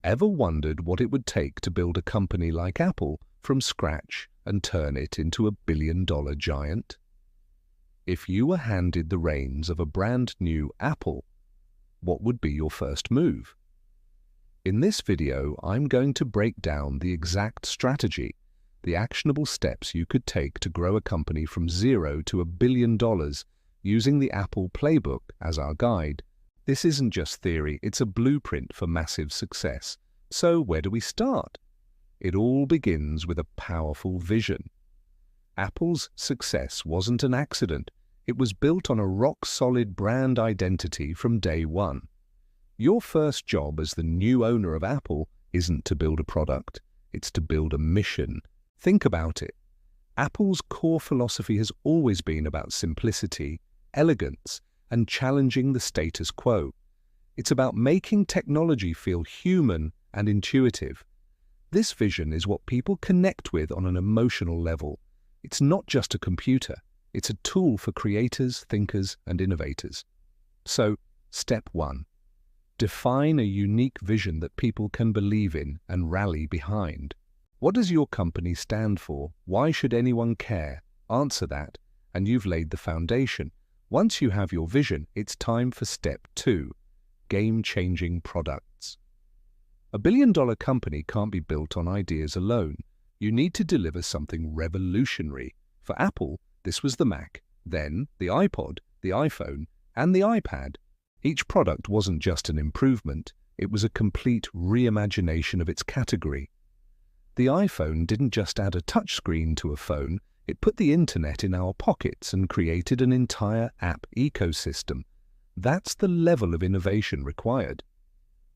Ever wondered what it would take to build a company like Apple from scratch and turn it into a billion-dollar giant? If you were handed the reins of a brand new Apple, what would be your first move? In this video, I'm going to break down the exact strategy, the actionable steps you could take to grow a company from zero to $1 billion using the Apple playbook as our guide. This isn't just theory, it's a blueprint for massive success. So where do we start? It all begins with a powerful vision. Apple's success wasn't an accident. It was built on a rock-solid brand identity from day one. Your first job as the new owner of Apple isn't to build a product, it's to build a mission. Think about it. Apple's core philosophy has always been about simplicity, elegance, and challenging the status quo. It's about making technology feel human and intuitive. This vision is what people connect with on an emotional level. It's not just a computer, it's a tool for creators, thinkers, and innovators. So, step 1. Define a unique vision that people can believe in and rally behind. What does your company stand for? Why should anyone care? Answer that, and you've laid the foundation. Once you have your vision, it's time for step 2, game-changing products. A billion-dollar company can't be built on ideas alone. You need to deliver something revolutionary. For Apple, this was the Mac, then the iPod, the iPhone, and the iPad. Each product wasn't just an improvement, it was a complete reimagination of its category. The iPhone didn't just add a touchscreen to a phone, it put the internet in our pockets and created an entire app ecosystem. That's the level of innovation required.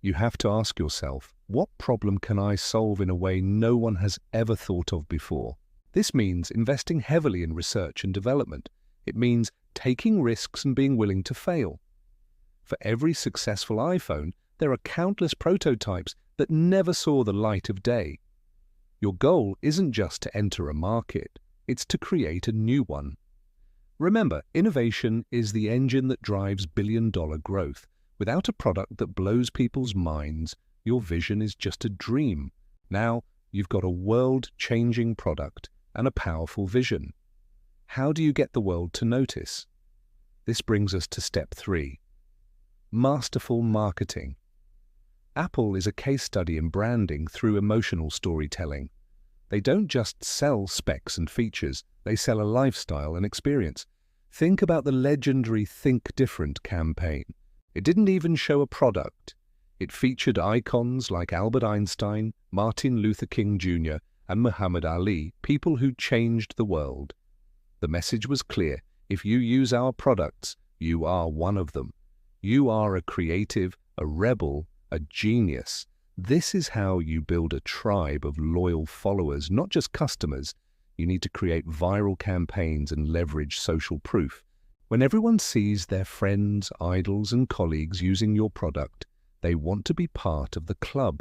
You have to ask yourself, what problem can I solve in a way no one has ever thought of before? This means investing heavily in research and development. It means taking risks and being willing to fail. For every successful iPhone, there are countless prototypes that never saw the light of day. Your goal isn't just to enter a market, it's to create a new one. Remember, innovation is the engine that drives billion-dollar growth. Without a product that blows people's minds, your vision is just a dream. Now, you've got a world-changing product and a powerful vision. How do you get the world to notice? This brings us to step 3. Masterful marketing. Apple is a case study in branding through emotional storytelling. They don't just sell specs and features, they sell a lifestyle and experience. Think about the legendary Think Different campaign. It didn't even show a product. It featured icons like Albert Einstein, Martin Luther King Jr., and Muhammad Ali, people who changed the world. The message was clear: if you use our products, you are one of them. You are a creative, a rebel, a genius. This is how you build a tribe of loyal followers, not just customers. You need to create viral campaigns and leverage social proof. When everyone sees their friends, idols, and colleagues using your product, they want to be part of the club.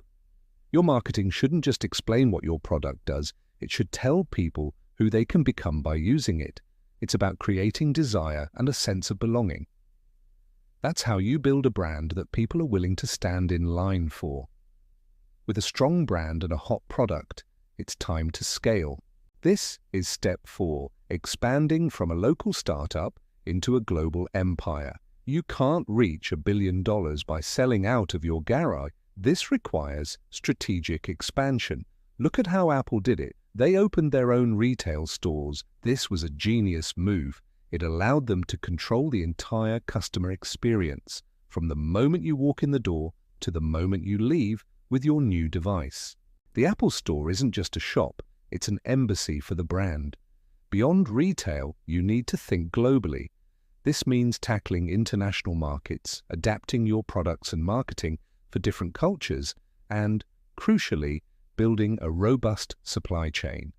Your marketing shouldn't just explain what your product does, it should tell people who they can become by using it. It's about creating desire and a sense of belonging. That's how you build a brand that people are willing to stand in line for. With a strong brand and a hot product, it's time to scale. This is step 4, expanding from a local startup into a global empire. You can't reach $1 billion by selling out of your garage. This requires strategic expansion. Look at how Apple did it. They opened their own retail stores. This was a genius move. It allowed them to control the entire customer experience, from the moment you walk in the door to the moment you leave with your new device. The Apple Store isn't just a shop, it's an embassy for the brand. Beyond retail, you need to think globally. This means tackling international markets, adapting your products and marketing for different cultures, and, crucially, building a robust supply chain.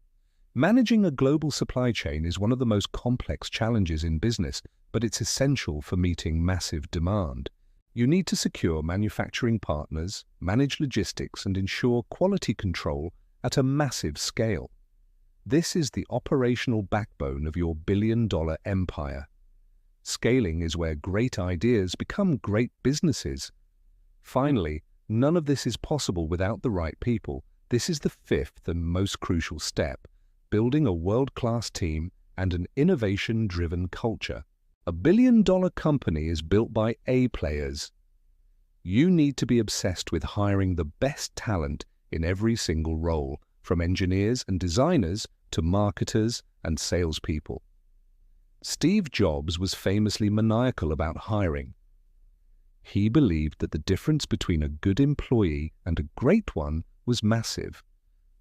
Managing a global supply chain is one of the most complex challenges in business, but it's essential for meeting massive demand. You need to secure manufacturing partners, manage logistics, and ensure quality control at a massive scale. This is the operational backbone of your billion-dollar empire. Scaling is where great ideas become great businesses. Finally, None of this is possible without the right people. This is the fifth and most crucial step: building a world-class team and an innovation-driven culture. A billion-dollar company is built by A players. You need to be obsessed with hiring the best talent in every single role, from engineers and designers to marketers and salespeople. Steve Jobs was famously maniacal about hiring. He believed that the difference between a good employee and a great one was massive.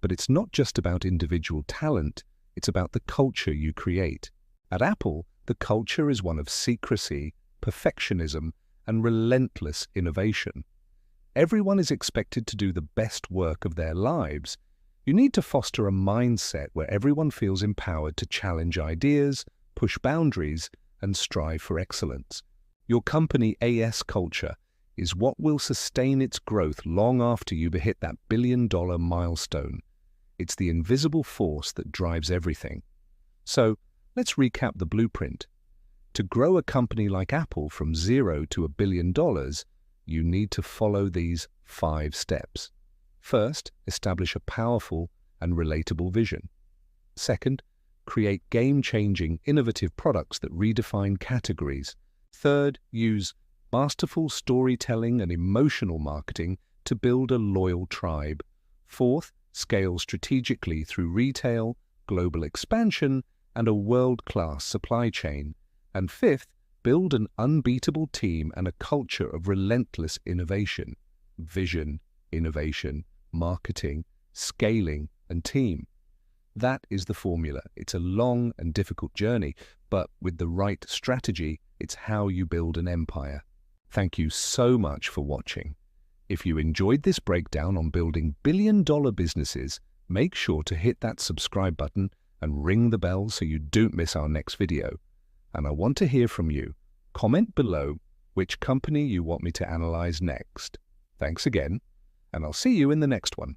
But it's not just about individual talent, it's about the culture you create. At Apple, the culture is one of secrecy, perfectionism, and relentless innovation. Everyone is expected to do the best work of their lives. You need to foster a mindset where everyone feels empowered to challenge ideas, push boundaries, and strive for excellence. Your company AS culture is what will sustain its growth long after you hit that billion-dollar milestone. It's the invisible force that drives everything. So, let's recap the blueprint. To grow a company like Apple from zero to $1 billion, you need to follow these 5 steps. First, establish a powerful and relatable vision. Second, create game-changing, innovative products that redefine categories. Third, use masterful storytelling and emotional marketing to build a loyal tribe. Fourth, scale strategically through retail, global expansion, and a world-class supply chain. And fifth, build an unbeatable team and a culture of relentless innovation. Vision, innovation, marketing, scaling, and team. That is the formula. It's a long and difficult journey, but with the right strategy, it's how you build an empire. Thank you so much for watching. If you enjoyed this breakdown on building billion-dollar businesses, make sure to hit that subscribe button and ring the bell so you don't miss our next video. And I want to hear from you. Comment below which company you want me to analyze next. Thanks again, and I'll see you in the next one.